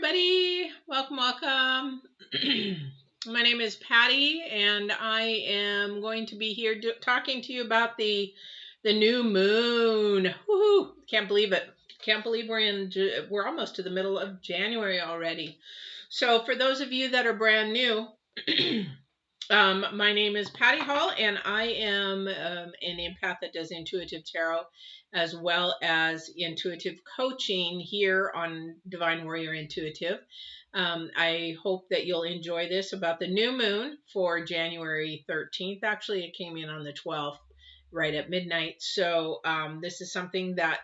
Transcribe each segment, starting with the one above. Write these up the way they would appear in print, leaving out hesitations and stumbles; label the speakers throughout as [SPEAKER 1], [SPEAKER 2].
[SPEAKER 1] everybody. Welcome, welcome. My name is Patty, and I am going to be here talking to you about the new moon. Woohoo! Can't believe it. Can't believe we're almost to the middle of January already. So for those of you that are brand new, my name is Patty Hall, and I am an empath that does intuitive tarot as well as intuitive coaching here on Divine Warrior Intuitive. I hope that you'll enjoy this about the new moon for January 13th. Actually, it came in on the 12th, right at midnight. So this is something that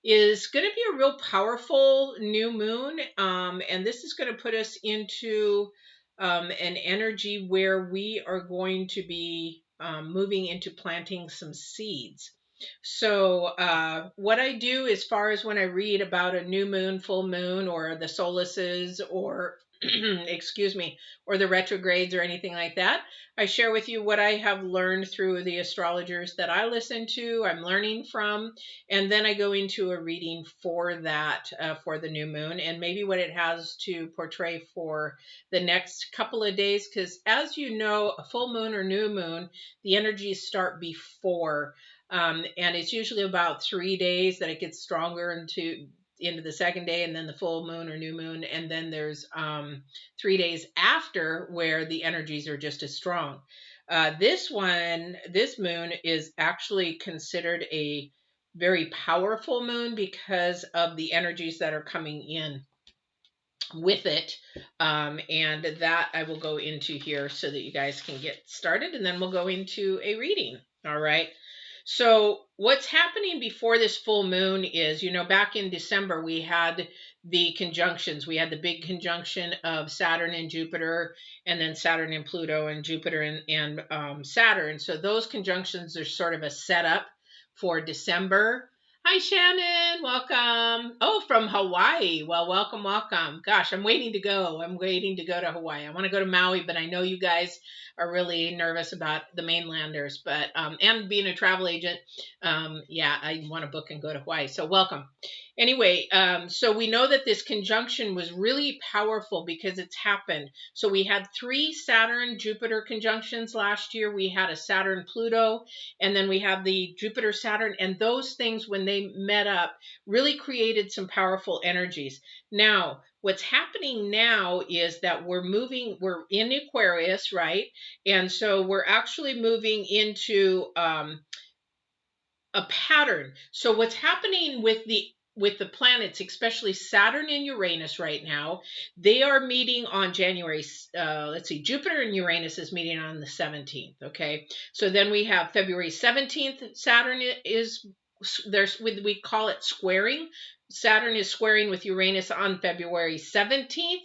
[SPEAKER 1] is going to be a real powerful new moon. And this is going to put us into an energy where we are going to be moving into planting some seeds. So what I do as far as when I read about a new moon, full moon, or the solaces, or excuse me, or the retrogrades or anything like that, I share with you what I have learned through the astrologers that I listen to, I'm learning from, and then I go into a reading for that, for the new moon, and maybe what it has to portray for the next couple of days, because as you know, a full moon or new moon, the energies start before. And it's usually about 3 days that it gets stronger into the second day, and then the full moon or new moon. And then there's 3 days after where the energies are just as strong. This moon is actually considered a very powerful moon because of the energies that are coming in with it. And that I will go into here so that you guys can get started, and then we'll go into a reading. All right. So what's happening before this full moon is, back in December, we had the conjunctions. We had the big conjunction of Saturn and Jupiter, and then Saturn and Pluto, and Jupiter and Saturn. So those conjunctions are sort of a setup for December. Hi, Shannon. Welcome. Oh, from Hawaii. Well, welcome, welcome. Gosh, I'm waiting to go. I'm waiting to go to Hawaii. I want to go to Maui, but I know you guys are really nervous about the mainlanders, but and being a travel agent, yeah, I want to book and go to Hawaii. So welcome. Anyway, so we know that this conjunction was really powerful because it's happened. So we had 3 Saturn-Jupiter conjunctions last year. We had a Saturn-Pluto, and then we have the Jupiter-Saturn, and those things, when they met up, really created some powerful energies. Now, what's happening now is that we're in Aquarius, right? And so we're actually moving into a pattern. So what's happening with the planets, especially Saturn and Uranus right now, they are meeting on January, Jupiter and Uranus is meeting on the 17th, okay? So then we have February 17th, Saturn is, we call it squaring. Saturn is squaring with Uranus on February 17th.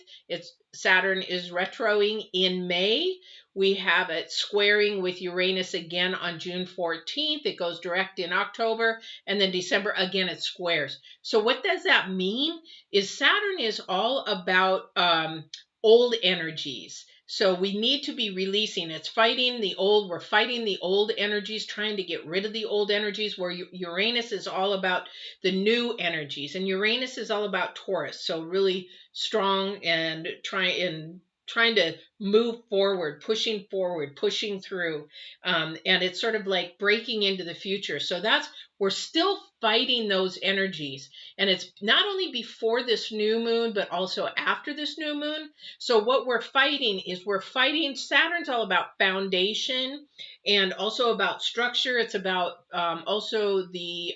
[SPEAKER 1] Saturn is retroing in May. We have it squaring with Uranus again on June 14th. It goes direct in October. And then December, again, it squares. So what does that mean? Is Saturn is all about old energies. So we need to be releasing. We're fighting the old energies, trying to get rid of the old energies, where Uranus is all about the new energies. And Uranus is all about Taurus. So really strong and trying to move forward, pushing through. And it's sort of like breaking into the future. So we're still fighting those energies. And it's not only before this new moon, but also after this new moon. So what we're fighting Saturn's all about foundation and also about structure. It's about also the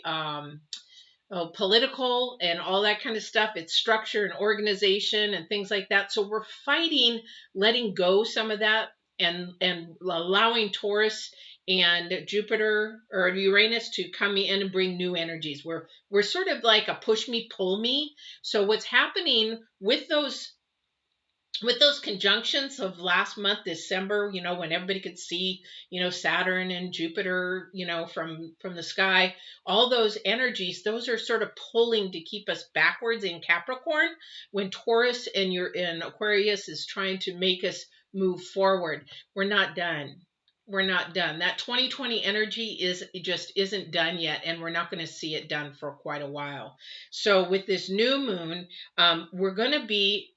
[SPEAKER 1] political and all that kind of stuff. It's structure and organization and things like that. So we're fighting letting go some of that and allowing Taurus and Jupiter or Uranus to come in and bring new energies. We're sort of like a push me, pull me. So what's happening with those conjunctions of last month, December, when everybody could see, Saturn and Jupiter, from the sky, all those energies, those are sort of pulling to keep us backwards in Capricorn, when Taurus and Aquarius is trying to make us move forward. We're not done. we're not done. That 2020 energy is just isn't done yet, and we're not going to see it done for quite a while. So with this new moon, we're going to be,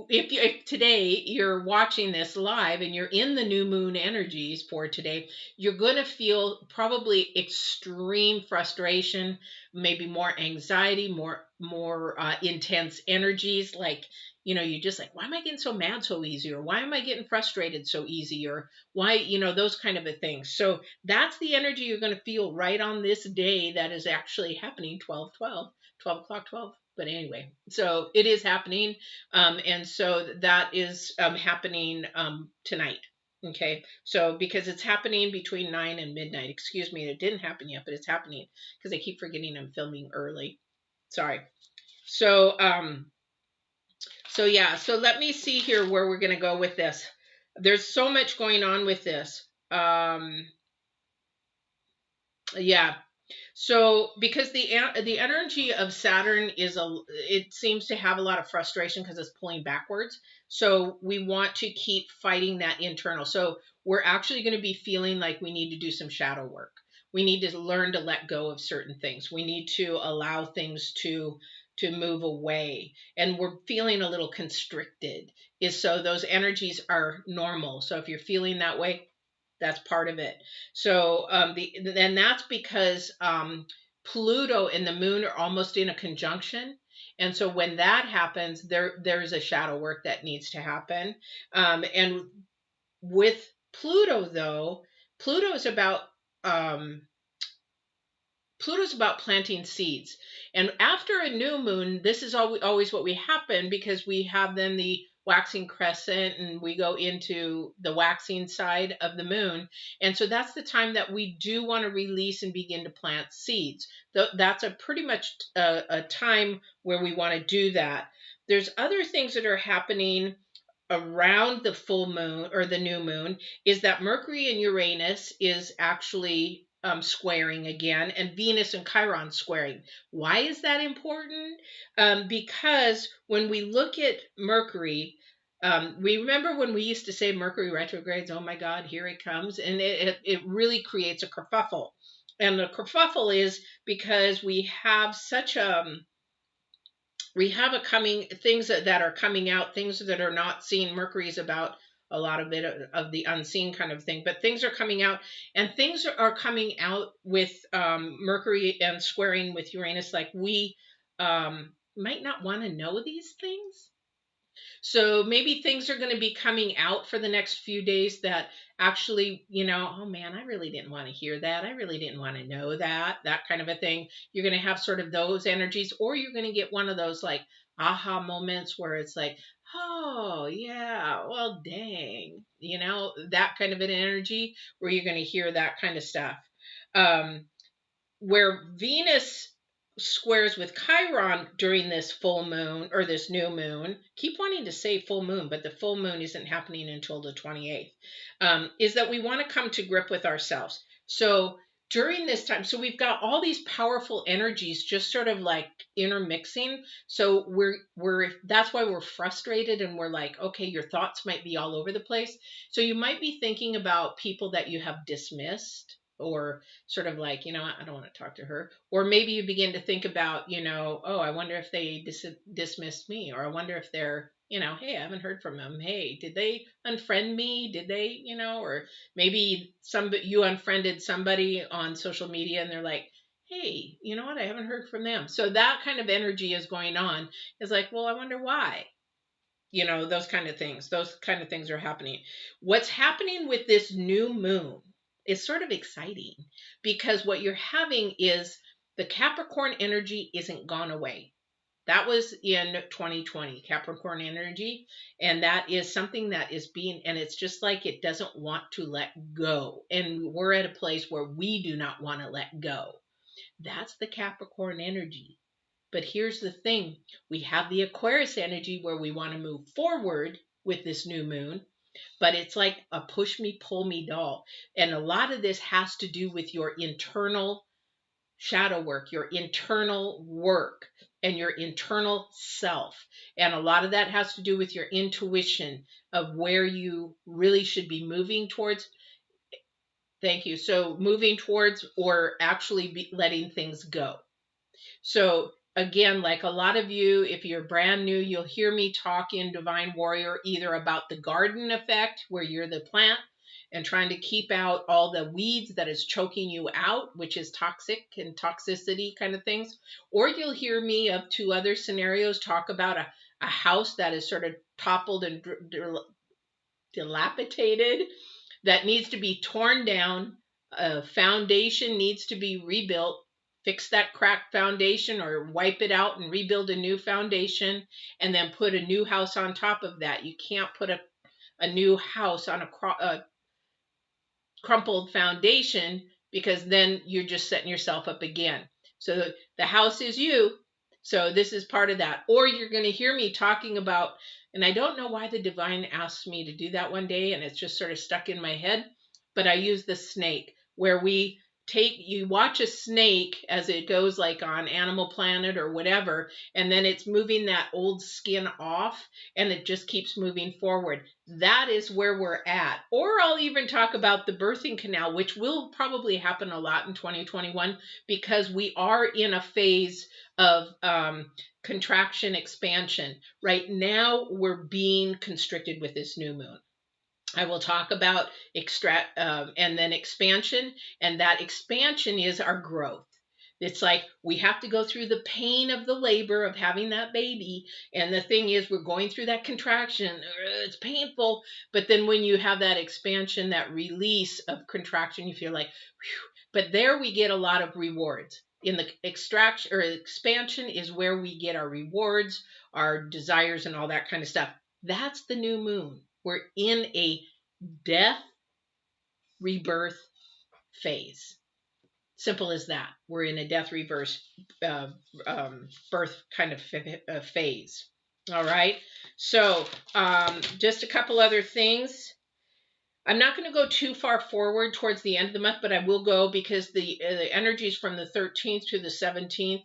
[SPEAKER 1] if today you're watching this live and you're in the new moon energies for today, you're going to feel probably extreme frustration, maybe more anxiety, more intense energies. Like, you're just like, why am I getting so mad so easy, or why am I getting frustrated so easy, or why, those kind of a things. So that's the energy you're going to feel right on this day that is actually happening, 12 o'clock 12. But anyway, so it is happening, and so that is happening tonight. Okay, so because it's happening between 9 and midnight. Excuse me, it didn't happen yet, but it's happening because I keep forgetting I'm filming early. Sorry. So so yeah, so let me see here where we're going to go with this. There's so much going on with this. Yeah. So because the energy of Saturn it seems to have a lot of frustration because it's pulling backwards. So we want to keep fighting that internal. So we're actually going to be feeling like we need to do some shadow work. We need to learn to let go of certain things. We need to allow things to move away, and we're feeling a little constricted. Is so those energies are normal. So if you're feeling that way, that's part of it. So and that's because Pluto and the moon are almost in a conjunction, and so when that happens, there's a shadow work that needs to happen. And with Pluto, though, Pluto is about um, Pluto's about planting seeds. And after a new moon, this is always what we happen, because we have then the waxing crescent and we go into the waxing side of the moon. And so that's the time that we do want to release and begin to plant seeds. That's a pretty much a time where we want to do that. There's other things that are happening around the full moon or the new moon, is that Mercury and Uranus is actually squaring again, and Venus and Chiron squaring. Why is that important? Because when we look at Mercury, we remember when we used to say Mercury retrogrades, oh my God, here it comes. And it really creates a kerfuffle. And the kerfuffle is because we have a coming things that are coming out, things that are not seen. Mercury is about a lot of it of the unseen kind of thing, but things are coming out, and things are coming out with Mercury and squaring with Uranus. Like we might not want to know these things. So maybe things are going to be coming out for the next few days that actually, oh man, I really didn't want to hear that. I really didn't want to know that kind of a thing. You're going to have sort of those energies, or you're going to get one of those like aha moments where it's like, oh yeah, well, dang, that kind of an energy where you're going to hear that kind of stuff. Where Venus squares with Chiron during this full moon or this new moon, keep wanting to say full moon, but the full moon isn't happening until the 28th, is that we want to come to grip with ourselves. So during this time, so we've got all these powerful energies just sort of like intermixing. So we're that's why we're frustrated, and we're like, okay, your thoughts might be all over the place. So you might be thinking about people that you have dismissed, or sort of like, I don't want to talk to her. Or maybe you begin to think about, oh, I wonder if they dismissed me, or I wonder if they're, hey, I haven't heard from them. Hey, did they unfriend me? Did they, or maybe you unfriended somebody on social media and they're like, hey, you know what? I haven't heard from them. So that kind of energy is going on. It's like, well, I wonder why. Those kind of things. Those kind of things are happening. What's happening with this new moon is sort of exciting, because what you're having is the Capricorn energy isn't gone away. That was in 2020, Capricorn energy. And that is something that is and it's just like it doesn't want to let go. And we're at a place where we do not want to let go. That's the Capricorn energy. But here's the thing. We have the Aquarius energy where we want to move forward with this new moon, but it's like a push me, pull me doll. And a lot of this has to do with your internal shadow work, your internal work, and your internal self. And a lot of that has to do with your intuition of where you really should be moving towards. Thank you. So moving towards or actually letting things go. So again, like a lot of you, if you're brand new, you'll hear me talk in Divine Warrior either about the garden effect, where you're the plant and trying to keep out all the weeds that is choking you out, which is toxic and toxicity kind of things. Or you'll hear me of two other scenarios talk about a house that is sort of toppled and dilapidated, that needs to be torn down. A foundation needs to be rebuilt. Fix that cracked foundation or wipe it out and rebuild a new foundation, and then put a new house on top of that. You can't put a new house on a crumpled foundation, because then you're just setting yourself up again. So the house is you. So this is part of that. Or you're going to hear me talking about, and I don't know why the divine asked me to do that one day, and it's just sort of stuck in my head, but I use the snake, where you watch a snake as it goes like on Animal Planet or whatever, and then it's moving that old skin off and it just keeps moving forward. That is where we're at. Or I'll even talk about the birthing canal, which will probably happen a lot in 2021, because we are in a phase of contraction expansion. Right now, we're being constricted with this new moon. I will talk about and then expansion, and that expansion is our growth. It's like we have to go through the pain of the labor of having that baby, and the thing is, we're going through that contraction. It's painful, but then when you have that expansion, that release of contraction, you feel like, whew. But there we get a lot of rewards. In the extraction or expansion is where we get our rewards, our desires, and all that kind of stuff. That's the new moon. We're in a death rebirth phase. Simple as that. We're in a death rebirth birth kind of phase. All right. So just a couple other things. I'm not going to go too far forward towards the end of the month, but I will go, because the energies from the 13th to the 17th,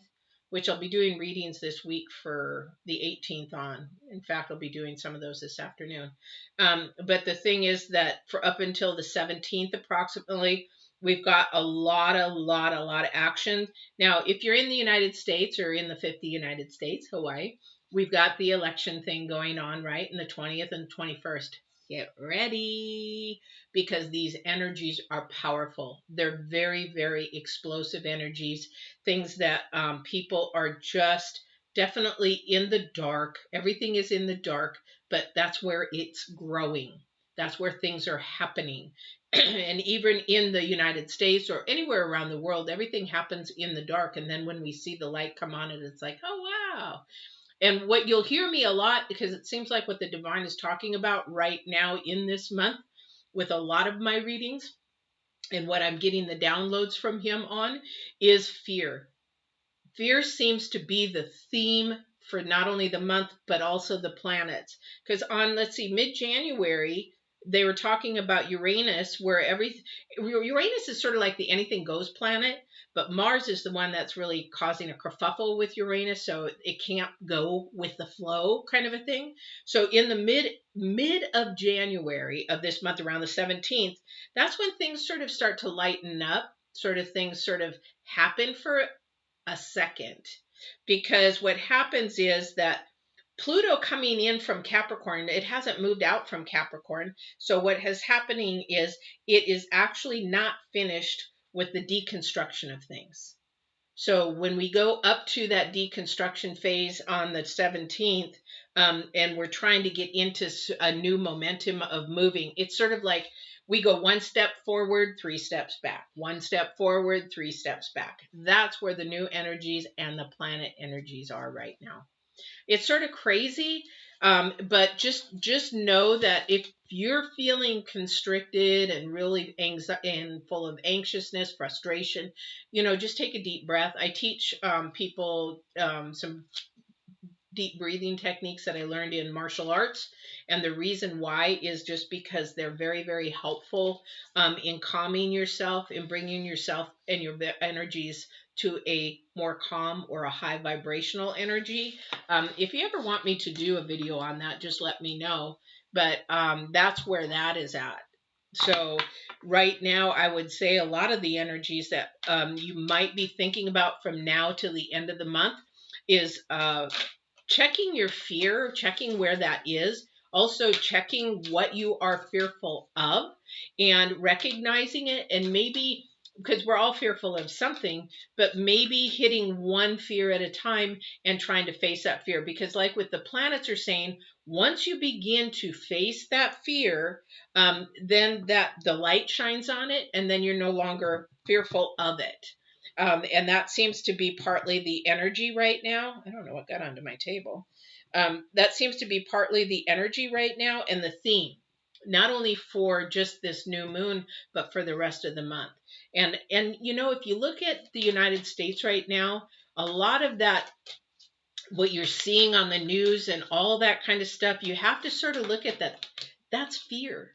[SPEAKER 1] which I'll be doing readings this week for the 18th on. In fact, I'll be doing some of those this afternoon. But the thing is that for up until the 17th approximately, we've got a lot of action. Now, if you're in the United States or in the 50 United States, Hawaii, we've got the election thing going on, right? And the 20th and 21st. Get ready, because these energies are powerful. They're very, very explosive energies, things that people are just definitely in the dark. Everything is in the dark, but that's where it's growing. That's where things are happening. And even in the United States or anywhere around the world, everything happens in the dark. And then when we see the light come on it, it's like, oh, wow. And what you'll hear me a lot, because it seems like what the divine is talking about right now in this month with a lot of my readings, and what I'm getting the downloads from him on, is fear. Fear seems to be the theme for not only the month, but also the planets. Because on, let's see, mid-January, they were talking about Uranus, where Uranus is sort of like the anything goes planet, but Mars is the one that's really causing a kerfuffle with Uranus, so it can't go with the flow kind of a thing. So in the mid of January of this month, around the 17th, that's when things sort of start to lighten up, things sort of happen for a second. Because what happens is that Pluto coming in from Capricorn, it hasn't moved out from Capricorn. So what is happening is it is actually not finished with the deconstruction of things. So when we go up to that deconstruction phase on the 17th, and we're trying to get into a new momentum of moving, it's sort of like we go one step forward, 3 steps back, 1 step forward, 3 steps back. That's where the new energies and the planet energies are right now. It's sort of crazy, but just know that if you're feeling constricted and really and full of anxiousness, frustration, just take a deep breath. I teach people some deep breathing techniques that I learned in martial arts. And the reason why is just because they're very, very helpful in calming yourself and bringing yourself and your energies to a more calm or a high vibrational energy. If you ever want me to do a video on that, just let me know. But that's where that is at. So right now, I would say a lot of the energies that you might be thinking about from now till the end of the month is checking your fear, checking where that is, also checking what you are fearful of and recognizing it, and maybe because we're all fearful of something, but maybe hitting one fear at a time and trying to face that fear. Because, like with the planets are saying, once you begin to face that fear, then that the light shines on it, and then you're no longer fearful of it. And that seems to be partly the energy right now. I don't know what got onto my table. That seems to be partly the energy right now and the theme, not only for just this new moon, but for the rest of the month. And you know, if you look at the United States right now, a lot of that, what you're seeing on the news and all that kind of stuff, you have to sort of look at that. That's fear.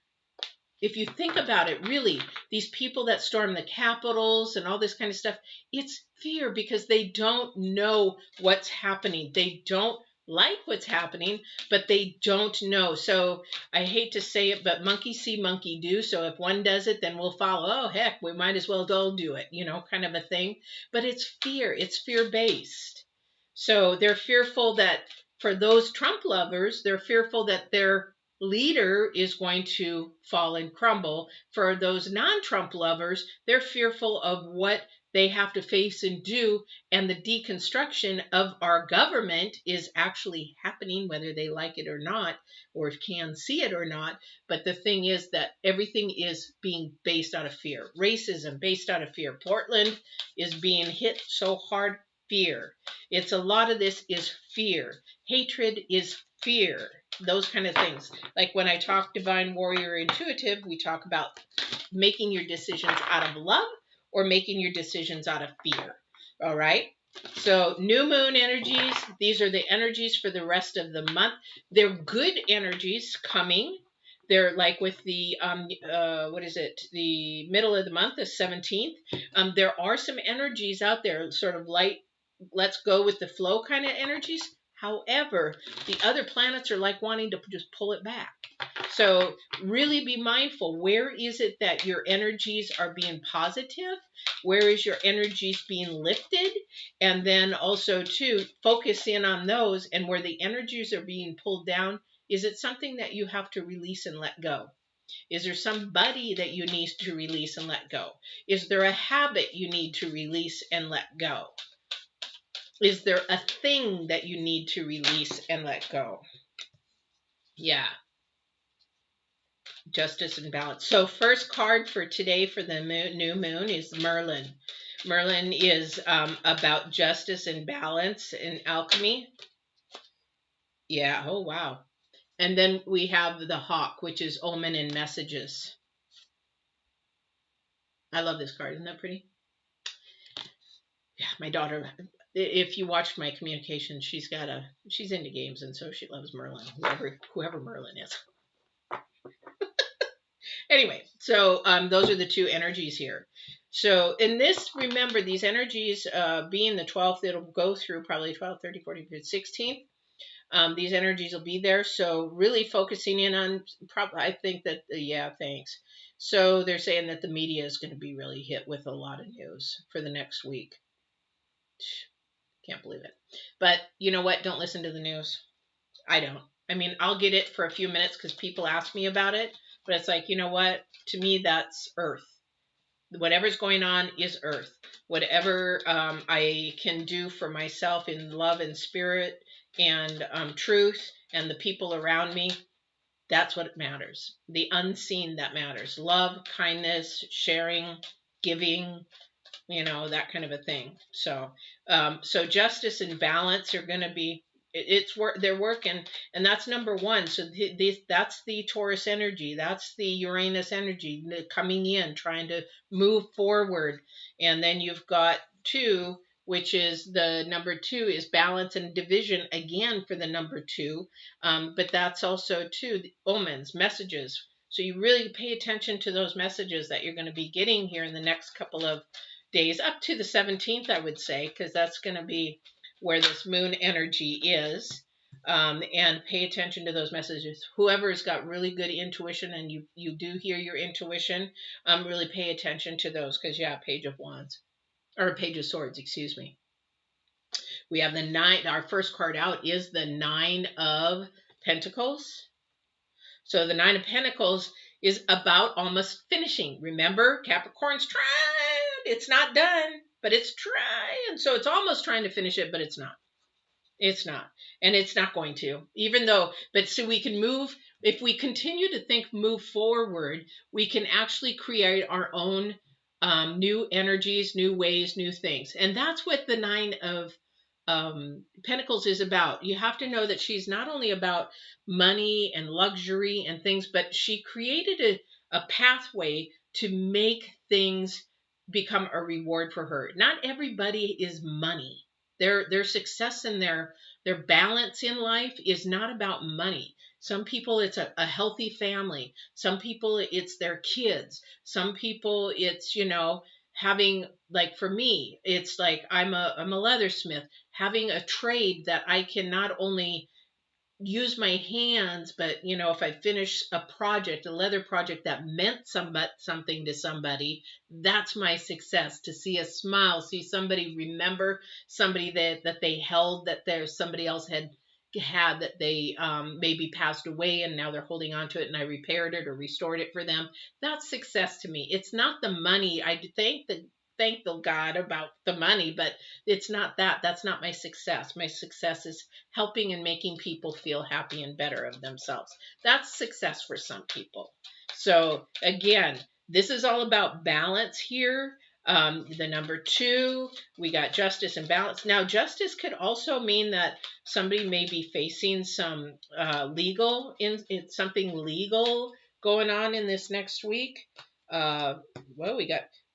[SPEAKER 1] If you think about it, really, these people that storm the capitals and all this kind of stuff, it's fear because they don't know what's happening. They don't like what's happening, but they don't know. So I hate to say it, but monkey see, monkey do. So if one does it, then we'll follow. Oh, heck, we might as well all do it, kind of a thing. But it's fear. It's fear-based. So they're fearful that for those Trump lovers, they're fearful that their leader is going to fall and crumble. For those non-Trump lovers, they're fearful of what they have to face and do, and the deconstruction of our government is actually happening, whether they like it or not, or can see it or not. But the thing is that everything is being based out of fear. Racism based out of fear. Portland is being hit so hard. Fear. It's a lot of this is fear. Hatred is fear. Those kind of things. Like when I talk Divine Warrior Intuitive, we talk about making your decisions out of love or making your decisions out of fear. All right. So new moon energies, these are the energies for the rest of the month. They're good energies coming. They're like with the what is it? The middle of the month, the 17th. There are some energies out there, sort of light, let's go with the flow kind of energies. However, the other planets are like wanting to just pull it back. So really be mindful. Where is it that your energies are being positive? Where is your energies being lifted? And then also too, focus in on those, and where the energies are being pulled down, is it something that you have to release and let go? Is there somebody that you need to release and let go? Is there a habit you need to release and let go? Is there a thing that you need to release and let go? Yeah. Justice and balance. So first card for today for the new moon is Merlin. Merlin is about justice and balance and alchemy. Yeah. Oh, wow. And then we have the hawk, which is omen and messages. I love this card. Isn't that pretty? Yeah, my daughter, if you watched my communication, she's into games, and so she loves Merlin, whoever Merlin is. Anyway, so those are the two energies here. So in this, remember, these energies being the 12th, it'll go through probably 12, 30, 40, 50, 16th. These energies will be there. So really focusing in on, I think that, yeah, thanks. So they're saying that the media is going to be really hit with a lot of news for the next week. Can't believe it. But you know what? Don't listen to the news. I don't. I mean, I'll get it for a few minutes because people ask me about it. But it's like, you know what? To me, that's Earth. Whatever's going on is Earth. Whatever I can do for myself in love and spirit and truth and the people around me, that's what matters. The unseen that matters. Love, kindness, sharing, giving, that kind of a thing. So justice and balance are going to be, they're working, and that's number one. So that's the Taurus energy, that's the Uranus energy coming in, trying to move forward. And then you've got two, which is the number two, is balance and division again for the number two. But that's also too the omens, messages. So you really pay attention to those messages that you're going to be getting here in the next couple of days, up to the 17th, I would say, because that's going to be where this moon energy is. and pay attention to those messages. Whoever's got really good intuition, and you do hear your intuition, really pay attention to those, because yeah, Page of Wands, or Page of Swords, excuse me. We have the nine. Our first card out is the Nine of Pentacles. So the Nine of Pentacles is about almost finishing. Remember, Capricorn's trying. It's not done, but it's trying. So it's almost trying to finish it, but it's not. It's not. And it's not going to. Even though, but so we can move, if we continue to think move forward, we can actually create our own new energies, new ways, new things. And that's what the Nine of Pentacles is about. You have to know that she's not only about money and luxury and things, but she created a pathway to make things become a reward for her. Not everybody is money. Their success and their balance in life is not about money. Some people it's a healthy family. Some people it's their kids. Some people it's, having, like for me, it's like I'm a leathersmith, having a trade that I can not only use my hands, but if I finish a project, a leather project that meant something to somebody, that's my success. To see a smile, see somebody remember somebody that they held, that there's somebody else had that they maybe passed away and now they're holding on to it, and I repaired it or restored it for them. That's success to me. It's not the money. I thank the God about the money, but it's not that. That's not my success. My success is helping and making people feel happy and better of themselves. That's success for some people. So again, this is all about balance here. The number 2, we got justice and balance. Now, justice could also mean that somebody may be facing some something legal going on in this next week.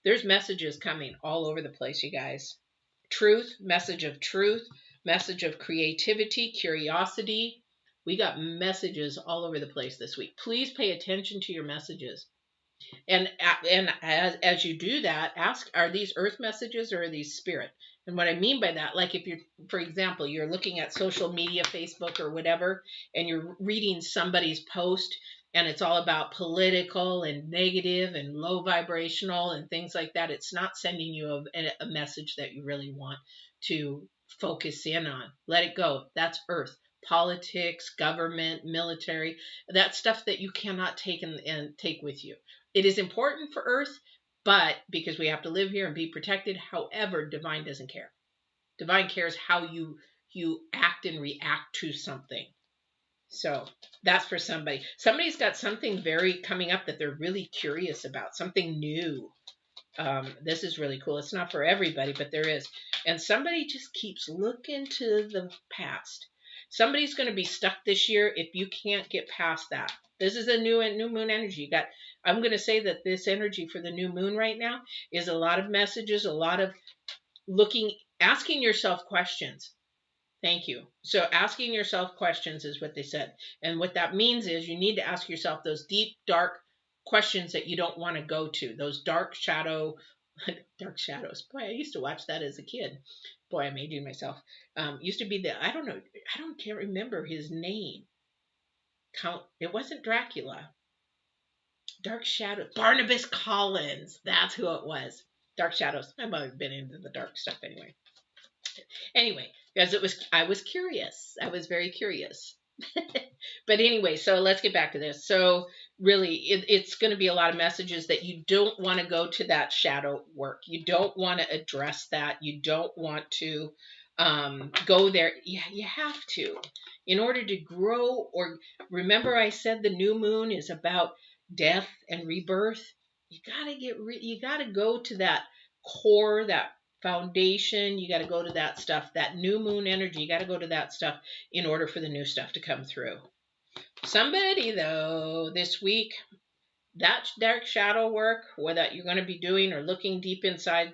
[SPEAKER 1] There's messages coming all over the place, you guys. Truth, message of creativity, curiosity. We got messages all over the place this week. Please pay attention to your messages. And as you do that, ask, are these earth messages or are these spirit? And what I mean by that, like if you're, for example, you're looking at social media, Facebook or whatever, and you're reading somebody's post and it's all about political and negative and low vibrational and things like that, it's not sending you a message that you really want to focus in on. Let it go. That's earth. Politics, government, military, that stuff that you cannot take and take with you. It is important for earth, but because we have to live here and be protected. However, divine doesn't care. Divine cares how you act and react to something. So that's for somebody. Somebody's got something very coming up that they're really curious about, something new. This is really cool. It's not for everybody, but there is. And somebody just keeps looking to the past. Somebody's going to be stuck this year if you can't get past that. This is a new moon energy. I'm going to say that this energy for the new moon right now is a lot of messages, a lot of asking yourself questions. Thank you. So asking yourself questions is what they said. And what that means is you need to ask yourself those deep, dark questions that you don't want to go to. Those dark shadows. Boy, I used to watch that as a kid. Boy, I made you myself. Used to be can't remember his name. It wasn't Dracula. Dark Shadows. Barnabas Collins. That's who it was. Dark Shadows. I've always been into the dark stuff anyway. Anyway, because I was curious. I was very curious. But anyway, so let's get back to this. So really, it's going to be a lot of messages that you don't want to go to that shadow work. You don't want to address that. You don't want to go there. Yeah, you have to. In order to grow, or remember I said the new moon is about death and rebirth. You gotta go to that core, that foundation. You got to go to that stuff, that new moon energy. You got to go to that stuff in order for the new stuff to come through. Somebody though this week, that dark shadow work, or that you're going to be doing or looking deep inside,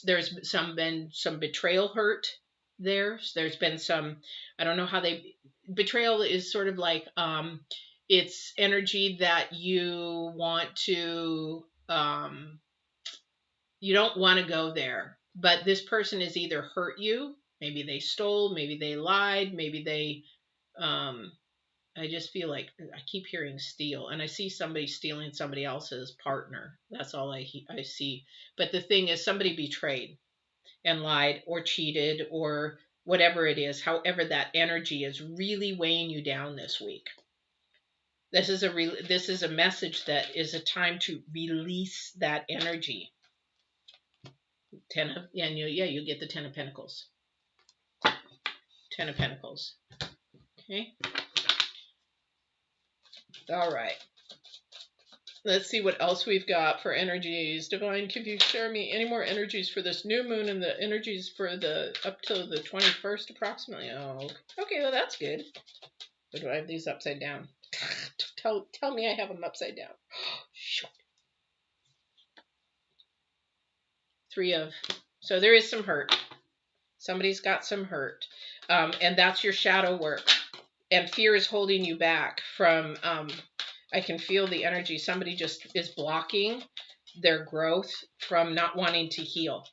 [SPEAKER 1] there's been some betrayal hurt there. There's been some, I don't know how betrayal is sort of like it's energy that you want to you don't want to go there, but this person has either hurt you Maybe they stole, maybe they lied, maybe they, I just feel like I keep hearing steal, and I see somebody stealing somebody else's partner. That's all I see. But the thing is, somebody betrayed and lied or cheated or whatever it is. However, that energy is really weighing you down this week. This is a message that is a time to release that energy. You get the 10 of Pentacles. 10 of Pentacles. Okay. All right. Let's see what else we've got for energies. Divine, can you share me any more energies for this new moon and the energies for the up till the 21st approximately? Oh, okay. Well, that's good. Or do I have these upside down? Tell me I have them upside down. So there is some hurt. Somebody's got some hurt. And that's your shadow work. And fear is holding you back from, I can feel the energy. Somebody just is blocking their growth from not wanting to heal.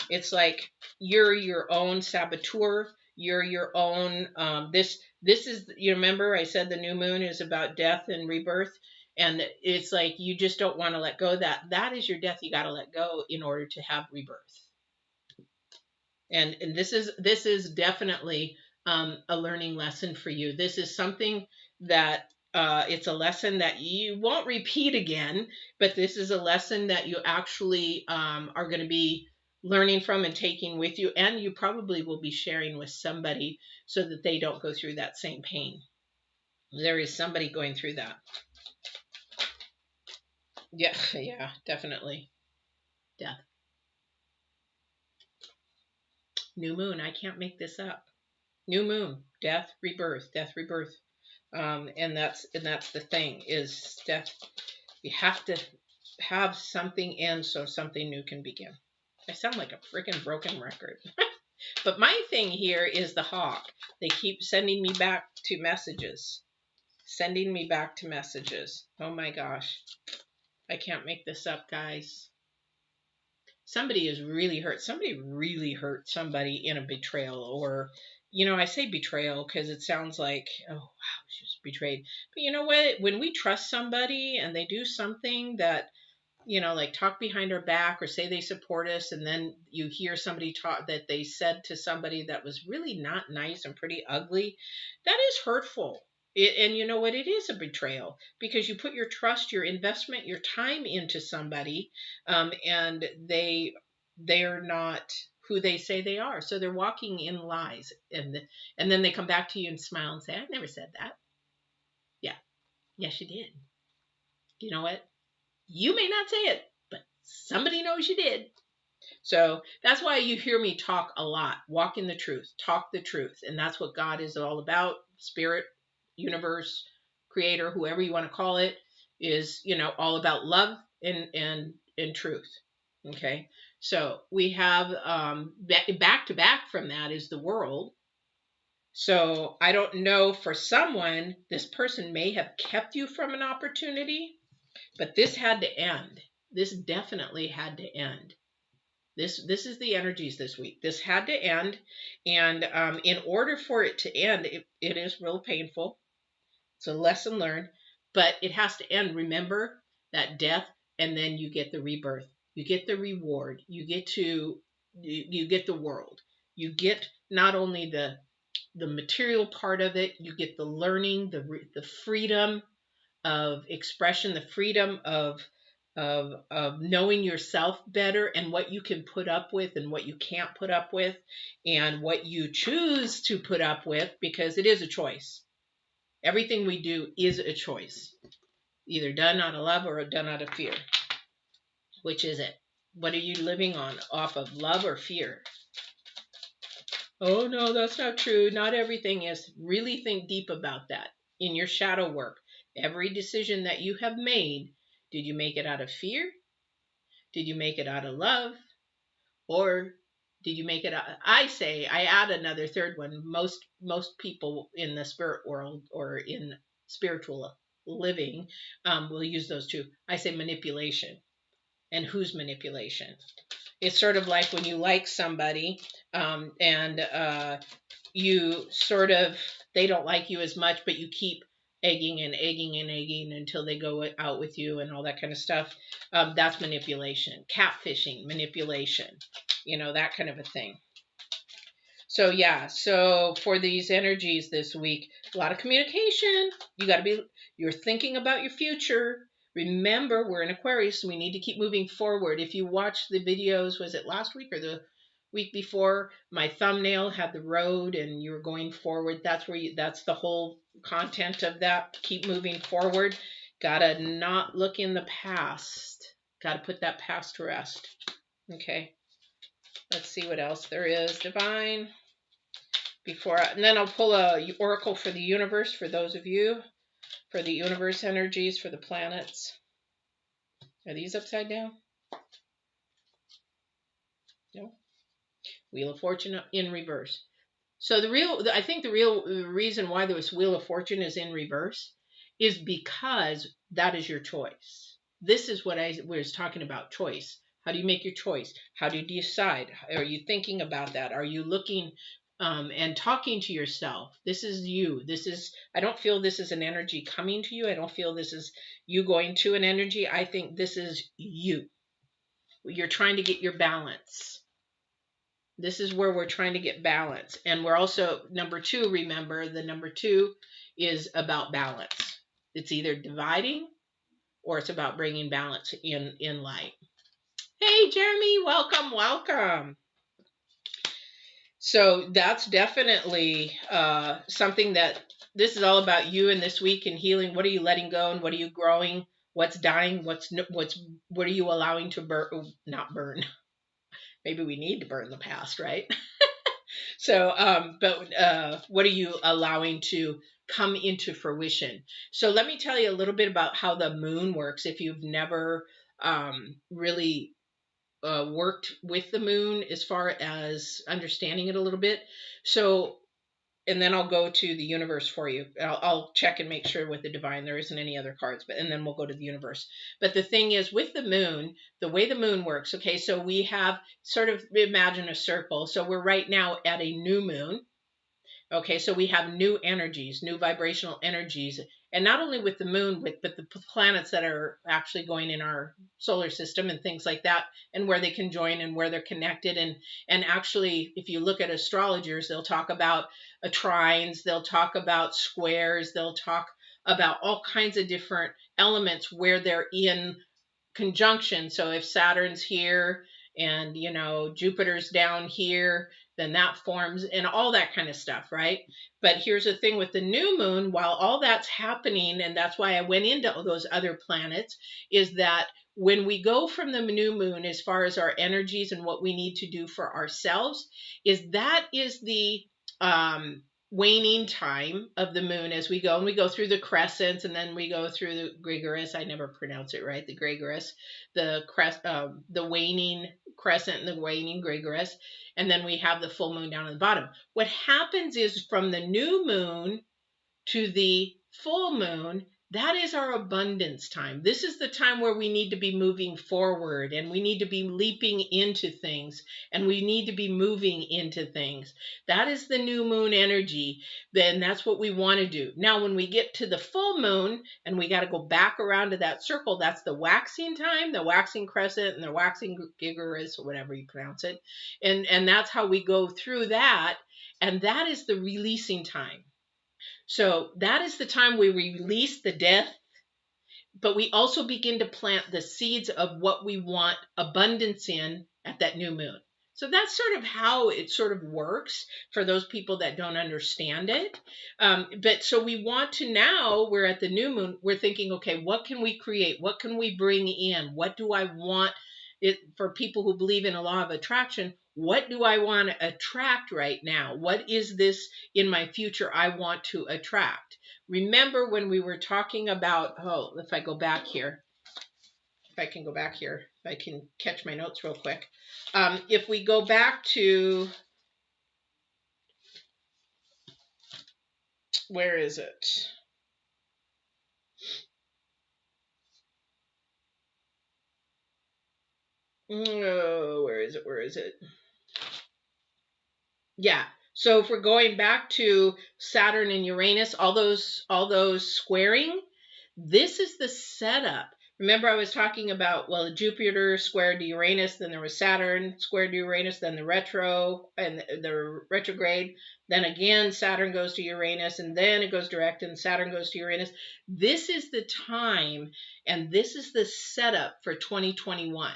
[SPEAKER 1] It's like you're your own saboteur. You're your own, this is, you remember I said the new moon is about death and rebirth. And it's like you just don't want to let go of that. That is your death. You got to let go in order to have rebirth. And this is definitely a learning lesson for you. This is something that it's a lesson that you won't repeat again, but this is a lesson that you actually are going to be learning from and taking with you, and you probably will be sharing with somebody so that they don't go through that same pain. There is somebody going through that. Yeah, definitely. Death. New moon. I can't make this up. New moon. Death, rebirth. Death, rebirth. And that's the thing is death. You have to have something end so something new can begin. I sound like a freaking broken record. But my thing here is the hawk. They keep sending me back to messages. Sending me back to messages. Oh my gosh. I can't make this up, guys. Somebody is really hurt. Somebody really hurt somebody in a betrayal. Or, I say betrayal because it sounds like, oh, wow, she was betrayed. But you know what? When we trust somebody and they do something that, like talk behind our back or say they support us, and then you hear somebody talk that they said to somebody that was really not nice and pretty ugly, that is hurtful. And you know what? It is a betrayal because you put your trust, your investment, your time into somebody, and they're not who they say they are. So they're walking in lies, and then they come back to you and smile and say, "I've never said that." Yeah, yes, you did. You know what? You may not say it, but somebody knows you did. So that's why you hear me talk a lot. Walk in the truth, talk the truth, and that's what God is all about. Spirit, universe, creator, whoever you want to call it, is all about love and truth. Okay, so we have back to back from that is the world. So I don't know, for someone, this person may have kept you from an opportunity, but this had to end. This definitely had to end. This is the energies this week. This had to end, and in order for it to end, it is real painful. It's a lesson learned, but it has to end. Remember that death, and then you get the rebirth. You get the reward. You get the world. You get not only the material part of it, you get the learning, the freedom of expression, the freedom of knowing yourself better and what you can put up with and what you can't put up with and what you choose to put up with, because it is a choice. Everything we do is a choice, either done out of love or done out of fear. Which is it? What are you living on? Off of love or fear? Oh no, that's not true. Not everything is. Really think deep about that in your shadow work. Every decision that you have made, did you make it out of fear? Did you make it out of love? Or did you make it out? I add another third one. Most people in the spirit world or in spiritual living will use those two. I say manipulation. And whose manipulation? It's sort of like when you like somebody, and you sort of, they don't like you as much, but you keep egging and egging and egging until they go out with you and all that kind of stuff. That's manipulation, catfishing, manipulation, that kind of a thing. So yeah, so for these energies this week, a lot of communication. You're thinking about your future. Remember, we're in Aquarius, so we need to keep moving forward. If you watch the videos, was it last week or the week before? My thumbnail had the road and you were going forward. That's the whole content of that. Keep moving forward. Gotta not look in the past. Gotta put that past to rest. Okay. Let's see what else there is. Divine. And then I'll pull a oracle for the universe for those of you, for the universe energies, for the planets. Are these upside down? No. Wheel of Fortune in reverse. So I think the real reason why this Wheel of Fortune is in reverse is because that is your choice. This is what I was talking about, choice. How do you make your choice? How do you decide? Are you thinking about that? Are you looking and talking to yourself? This is you. I don't feel this is an energy coming to you. I don't feel this is you going to an energy. I think this is you. You're trying to get your balance. This is where we're trying to get balance. And we're also, number 2, remember, the number 2 is about balance. It's either dividing or it's about bringing balance in light. Hey, Jeremy, welcome. So that's definitely something that this is all about you in this week and healing. What are you letting go and what are you growing? What's dying? What are you allowing to not burn? Maybe we need to burn the past, right? So, what are you allowing to come into fruition? So let me tell you a little bit about how the moon works if you've never really worked with the moon as far as understanding it a little bit. So, and then I'll go to the universe for you. I'll check and make sure with the divine there isn't any other cards, and then we'll go to the universe. But the thing is, with the moon, the way the moon works, okay, so we have sort of, imagine a circle. So we're right now at a new moon. Okay, so we have new energies, new vibrational energies, and not only with the moon, but the planets that are actually going in our solar system and things like that, and where they can join and where they're connected. And actually, if you look at astrologers, they'll talk about trines, they'll talk about squares, they'll talk about all kinds of different elements where they're in conjunction. So if Saturn's here and Jupiter's down here, then that forms and all that kind of stuff, right? But here's the thing with the new moon, while all that's happening, and that's why I went into those other planets, is that when we go from the new moon, as far as our energies and what we need to do for ourselves, is the waning time of the moon as we go, and we go through the crescents, and then we go through the Gregorius. I never pronounce it right. The Gregorius, the waning crescent and the waning Gregorius, and then we have the full moon down at the bottom. What happens is from the new moon to the full moon, that is our abundance time. This is the time where we need to be moving forward and we need to be leaping into things and we need to be moving into things. That is the new moon energy. Then that's what we want to do. Now, when we get to the full moon and we got to go back around to that circle, that's the waxing time, the waxing crescent and the waxing Gregorius, or whatever you pronounce it. And that's how we go through that. And that is the releasing time. So that is the time we release the death, but we also begin to plant the seeds of what we want abundance in at that new moon. So that's sort of how it sort of works for those people that don't understand it. But so we want to, now we're at the new moon, we're thinking, okay, what can we create? What can we bring in? What do I want it for people who believe in a law of attraction? What do I want to attract right now? What is this in my future I want to attract? Remember when we were talking about, if I go back here, if I can go back here, if I can catch my notes real quick. If we go back to, where is it? Oh, where is it? Where is it? Yeah. So if we're going back to Saturn and Uranus, all those squaring, this is the setup. Remember I was talking about, well, Jupiter squared to Uranus, then there was Saturn squared to Uranus, then the retro and the retrograde, then again Saturn goes to Uranus, and then it goes direct and Saturn goes to Uranus. This is the time, and this is the setup for 2021.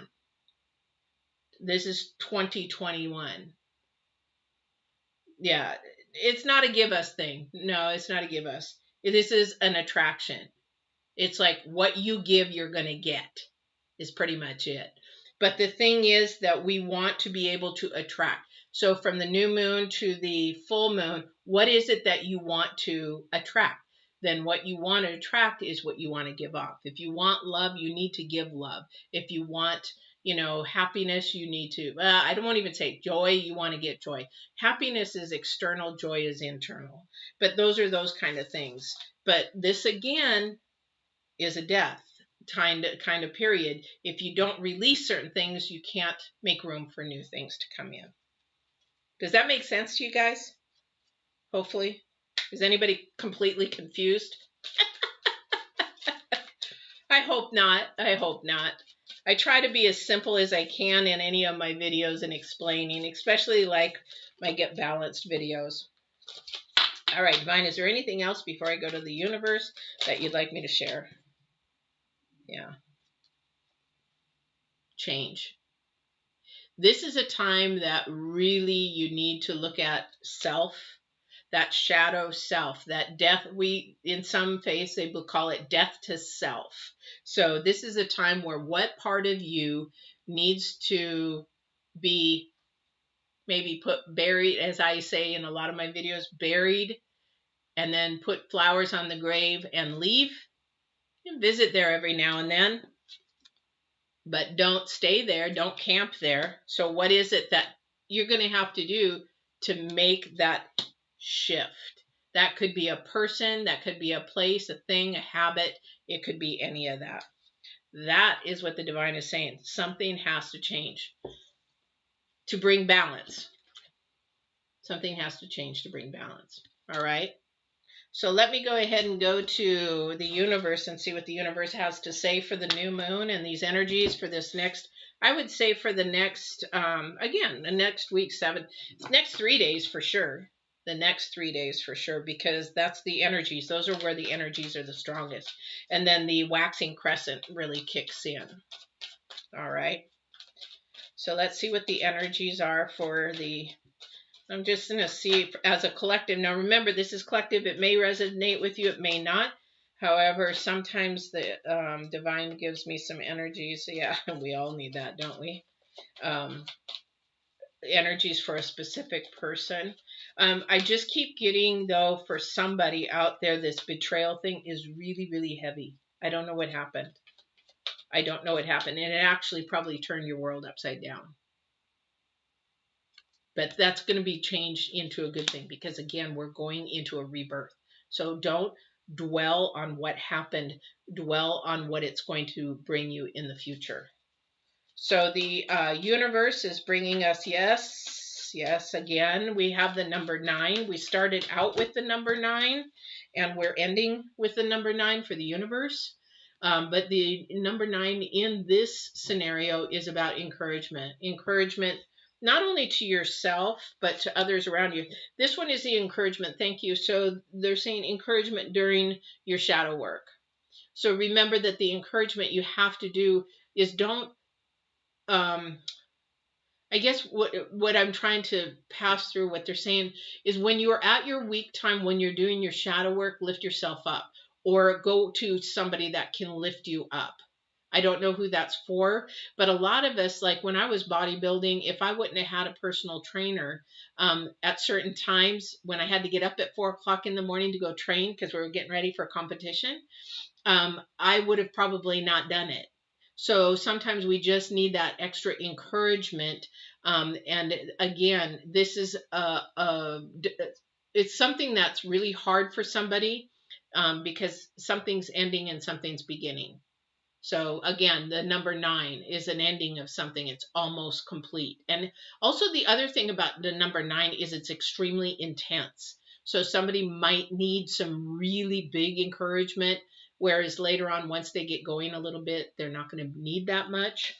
[SPEAKER 1] This is 2021. Yeah, it's not a give us thing. No, it's not a give us. This is an attraction. It's like what you give, you're going to get, is pretty much it. But the thing is that we want to be able to attract. So from the new moon to the full moon, what is it that you want to attract? Then what you want to attract is what you want to give off. If you want love, you need to give love. If you want, happiness, you need to, I don't want to even say joy, you want to get joy. Happiness is external, joy is internal. But those are those kind of things. But this again is a death kind of period. If you don't release certain things, you can't make room for new things to come in. Does that make sense to you guys? Hopefully. Is anybody completely confused? I hope not. I hope not. I try to be as simple as I can in any of my videos and explaining, especially like my Get Balanced videos. All right, Divine, is there anything else before I go to the universe that you'd like me to share? Yeah. Change. This is a time that really you need to look at self, that shadow self, that death. In some faiths, they will call it death to self. So this is a time where what part of you needs to be maybe buried, as I say in a lot of my videos, buried, and then put flowers on the grave and leave. You can visit there every now and then, but don't stay there, don't camp there. So what is it that you're going to have to do to make that shift? That could be a person, that could be a place, a thing, a habit. It could be any of that. That is what the divine is saying. Something has to change to bring balance. Something has to change to bring balance. All right. So let me go ahead and go to the universe and see what the universe has to say for the new moon and these energies for this next, I would say for the next, again, the next week, next 3 days for sure. The next 3 days for sure, because that's the energies. Those are where the energies are the strongest. And then the waxing crescent really kicks in. All right. So let's see what the energies are for the, I'm just going to see as a collective. Now, remember, this is collective. It may resonate with you. It may not. However, sometimes the divine gives me some energies. Yeah, we all need that, don't we? Energies for a specific person. I just keep getting, though, for somebody out there, this betrayal thing is really, really heavy. I don't know what happened. I don't know what happened. And it actually probably turned your world upside down. But that's going to be changed into a good thing because, again, we're going into a rebirth. So don't dwell on what happened. Dwell on what it's going to bring you in the future. So the universe is bringing us, yes, again, we have the number 9. We started out with the number 9, and we're ending with the number 9 for the universe. But the number 9 in this scenario is about encouragement. Encouragement not only to yourself, but to others around you. This one is the encouragement. Thank you. So they're saying encouragement during your shadow work. So remember that the encouragement you have to do is don't, I guess what I'm trying to pass through, what they're saying is when you are at your weak time, when you're doing your shadow work, lift yourself up or go to somebody that can lift you up. I don't know who that's for, but a lot of us, like when I was bodybuilding, if I wouldn't have had a personal trainer at certain times when I had to get up at 4 o'clock in the morning to go train because we were getting ready for a competition, I would have probably not done it. So sometimes we just need that extra encouragement. And again, this is it's something that's really hard for somebody because something's ending and something's beginning. So again, the number 9 is an ending of something. It's almost complete. And also the other thing about the number 9 is it's extremely intense. So somebody might need some really big encouragement, whereas later on, once they get going a little bit, they're not going to need that much.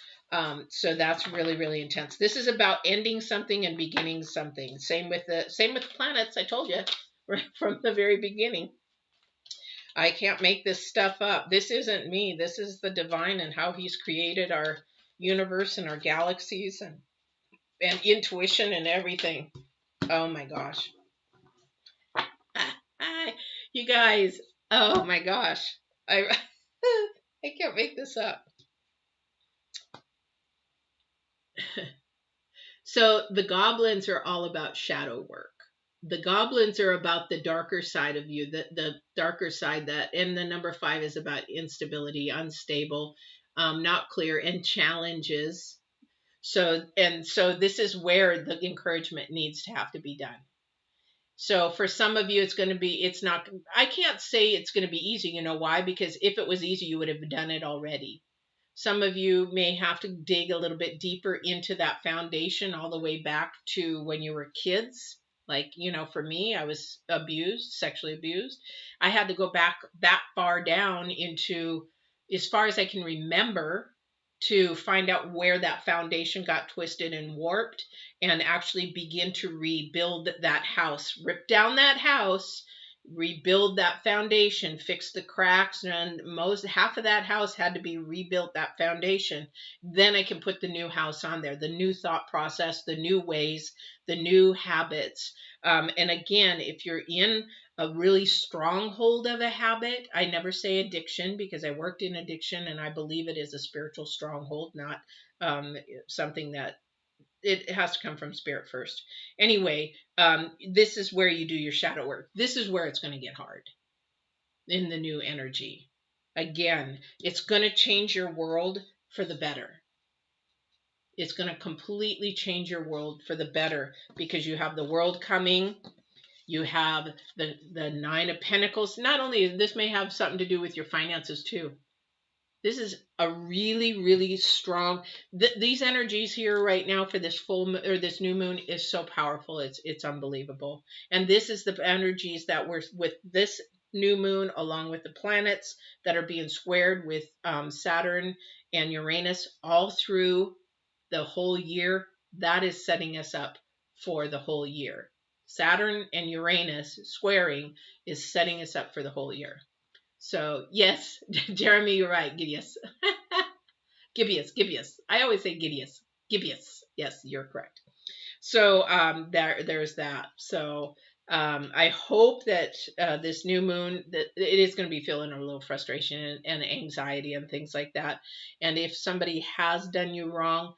[SPEAKER 1] So that's really, really intense. This is about ending something and beginning something. Same with the planets. I told you right from the very beginning. I can't make this stuff up. This isn't me. This is the divine and how he's created our universe and our galaxies and intuition and everything. Oh my gosh. You guys, oh my gosh. I I can't make this up. So the goblins are all about shadow work. The goblins are about the darker side of you, the darker side that, and the number 5 is about instability, unstable, not clear, and challenges. So this is where the encouragement needs to have to be done. So for some of you, it's not, I can't say it's going to be easy. You know why? Because if it was easy, you would have done it already. Some of you may have to dig a little bit deeper into that foundation all the way back to when you were kids. Like, for me, I was sexually abused. I had to go back that far down into as far as I can remember to find out where that foundation got twisted and warped and actually begin to rebuild that house, rip down that house, rebuild that foundation, fix the cracks, and half of that house had to be rebuilt, that foundation. Then I can put the new house on there, the new thought process, the new ways, the new habits. And again, if you're in a really stronghold of a habit, I never say addiction because I worked in addiction and I believe it is a spiritual stronghold, not something that it has to come from spirit first. Anyway, this is where you do your shadow work. This is where it's going to get hard in the new energy. Again, it's going to change your world for the better. It's going to completely change your world for the better because you have the world coming. You have the 9 of Pentacles. Not only this may have something to do with your finances too. This is a really, really strong. These energies here right now for this this new moon is so powerful. It's unbelievable. And this is the energies that were with this new moon, along with the planets that are being squared with Saturn and Uranus all through the whole year. That is setting us up for the whole year. Saturn and Uranus squaring is setting us up for the whole year. So yes, Jeremy, you're right. Gibeus. Gibeus. I always say Gibeus. Gibeus. Yes, you're correct. So there's that. So I hope that this new moon, that it is going to be feeling a little frustration and anxiety and things like that. And if somebody has done you wrong,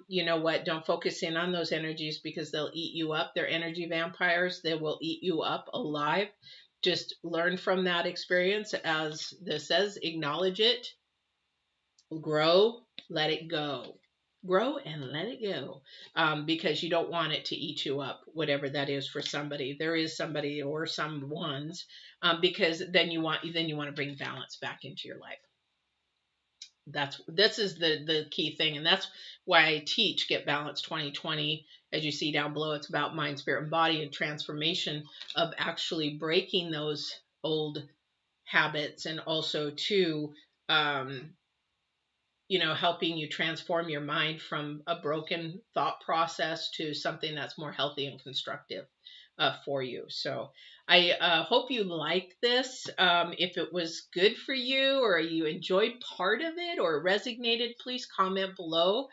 [SPEAKER 1] you know what? Don't focus in on those energies because they'll eat you up. They're energy vampires. They will eat you up alive. Just learn from that experience, as this says, acknowledge it, grow, let it go. Grow and let it go, because you don't want it to eat you up, whatever that is for somebody. There is somebody or some ones, because then you want to bring balance back into your life. This is the key thing, and that's why I teach Get Balanced 2020. As you see down below, it's about mind, spirit, and body and transformation of actually breaking those old habits, and also to helping you transform your mind from a broken thought process to something that's more healthy and constructive for you. So I hope you liked this. If it was good for you, or you enjoyed part of it, or resonated, please comment below.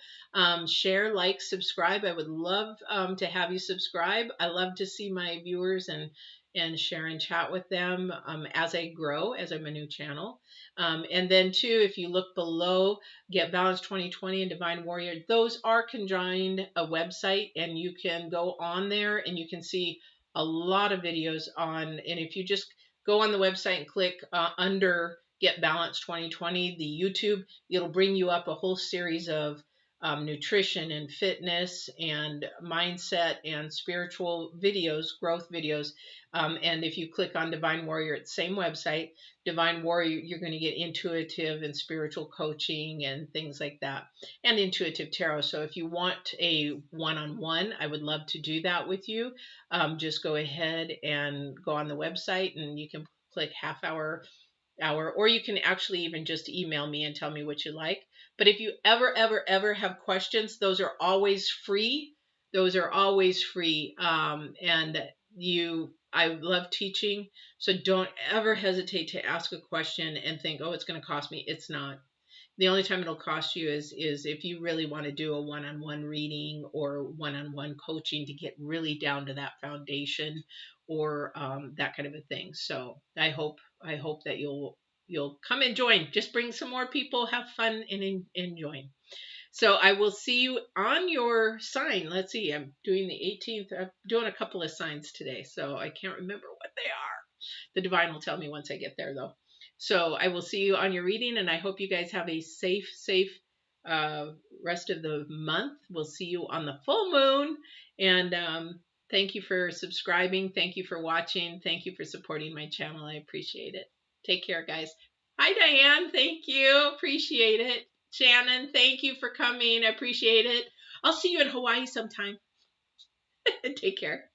[SPEAKER 1] Share, like, subscribe. I would love to have you subscribe. I love to see my viewers and share and chat with them as I grow, as I'm a new channel. And then too, if you look below, Get Balanced 2020 and Divine Warrior, those are conjoined a website, and you can go on there and you can see a lot of videos on, and if you just go on the website and click under Get Balanced 2020, the YouTube, it'll bring you up a whole series of nutrition and fitness and mindset and spiritual videos, growth videos. And if you click on Divine Warrior, it's the same website, Divine Warrior, you're going to get intuitive and spiritual coaching and things like that, and intuitive tarot. So if you want a one-on-one, I would love to do that with you. Just go ahead and go on the website and you can click half hour, or you can actually even just email me and tell me what you like. But if you ever have questions, those are always free. Those are always free. I love teaching. So don't ever hesitate to ask a question and think, oh, it's going to cost me. It's not. The only time it'll cost you is if you really want to do a one-on-one reading or one-on-one coaching to get really down to that foundation, or that kind of a thing. So I hope that you'll come and join. Just bring some more people, have fun, and join. So I will see you on your sign. Let's see, I'm doing the 18th. I'm doing a couple of signs today, so I can't remember what they are. The divine will tell me once I get there, though. So I will see you on your reading, and I hope you guys have a safe rest of the month. We'll see you on the full moon, and thank you for subscribing. Thank you for watching. Thank you for supporting my channel. I appreciate it. Take care, guys. Hi, Diane. Thank you. Appreciate it. Shannon, thank you for coming. I appreciate it. I'll see you in Hawaii sometime. Take care.